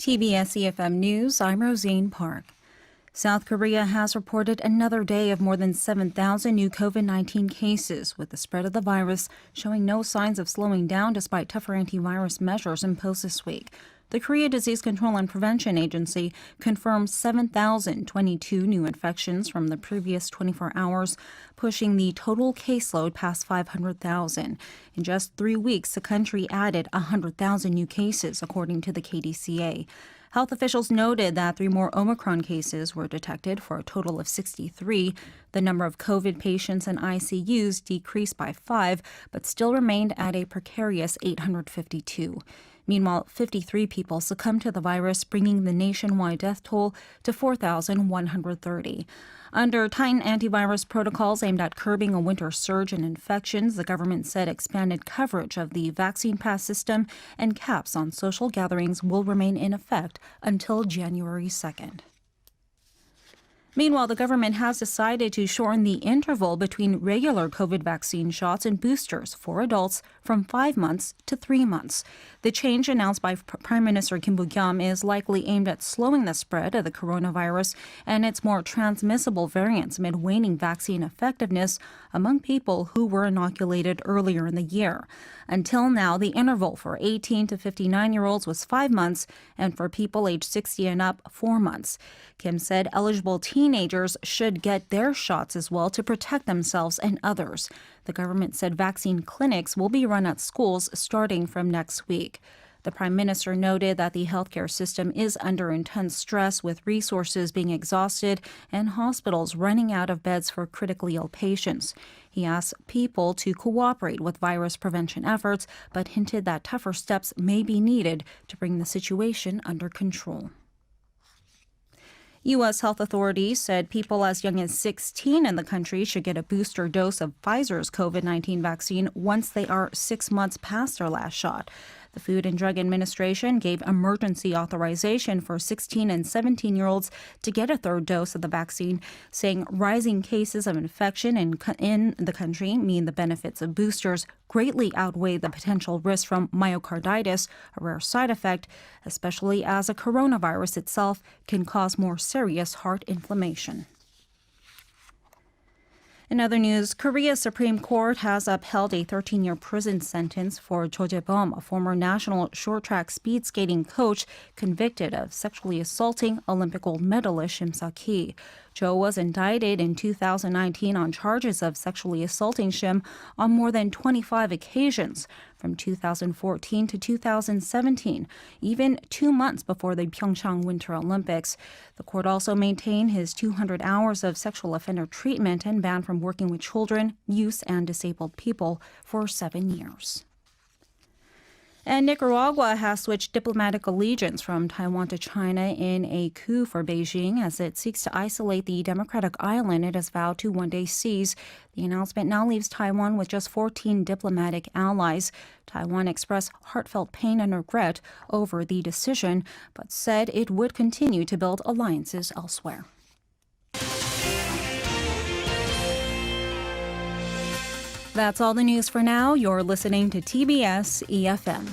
TBS eFM News, I'm Rosine Park. South Korea has reported another day of more than 7,000 new COVID-19 cases, with the spread of the virus showing no signs of slowing down despite tougher antivirus measures imposed this week. The Korea Disease Control and Prevention Agency confirmed 7,022 new infections from the previous 24 hours, pushing the total caseload past 500,000. In just 3 weeks, the country added 100,000 new cases, according to the KDCA. Health officials noted that 3 more Omicron cases were detected for a total of 63. The number of COVID patients in ICUs decreased by 5, but still remained at a precarious 852. Meanwhile, 53 people succumbed to the virus, bringing the nationwide death toll to 4,130. Under tightened antivirus protocols aimed at curbing a winter surge in infections, the government said expanded coverage of the vaccine pass system and caps on social gatherings will remain in effect until January 2nd. Meanwhile, the government has decided to shorten the interval between regular COVID vaccine shots and boosters for adults from 5 months to 3 months. The change announced by Prime Minister Kim Boo-kyum is likely aimed at slowing the spread of the coronavirus and its more transmissible variants amid waning vaccine effectiveness among people who were inoculated earlier in the year. Until now, the interval for 18 to 59-year-olds was 5 months, and for people aged 60 and up, 4 months. Kim said eligible teenagers should get their shots as well to protect themselves and others. The government said vaccine clinics will be run at schools starting from next week. The Prime Minister noted that the healthcare system is under intense stress, with resources being exhausted and hospitals running out of beds for critically ill patients. He asked people to cooperate with virus prevention efforts, but hinted that tougher steps may be needed to bring the situation under control. U.S. health authorities said people as young as 16 in the country should get a booster dose of Pfizer's COVID-19 vaccine once they are 6 months past their last shot. The Food and Drug Administration gave emergency authorization for 16 and 17-year-olds to get a third dose of the vaccine, saying rising cases of infection in the country mean the benefits of boosters greatly outweigh the potential risk from myocarditis, a rare side effect, especially as a coronavirus itself can cause more serious heart inflammation. In other news, Korea's Supreme Court has upheld a 13-year prison sentence for Cho Jae-bum, a former national short-track speed skating coach convicted of sexually assaulting Olympic gold medalist Shim Sak-hee. Cho was indicted in 2019 on charges of sexually assaulting Shim on more than 25 occasions from 2014 to 2017, even 2 months before the Pyeongchang Winter Olympics. The court also maintained his 200 hours of sexual offender treatment and ban from working with children, youth, and disabled people for 7 years. And Nicaragua has switched diplomatic allegiance from Taiwan to China in a coup for Beijing as it seeks to isolate the democratic island it has vowed to one day seize. The announcement now leaves Taiwan with just 14 diplomatic allies. Taiwan expressed heartfelt pain and regret over the decision, but said it would continue to build alliances elsewhere. That's all the news for now. You're listening to TBS eFM.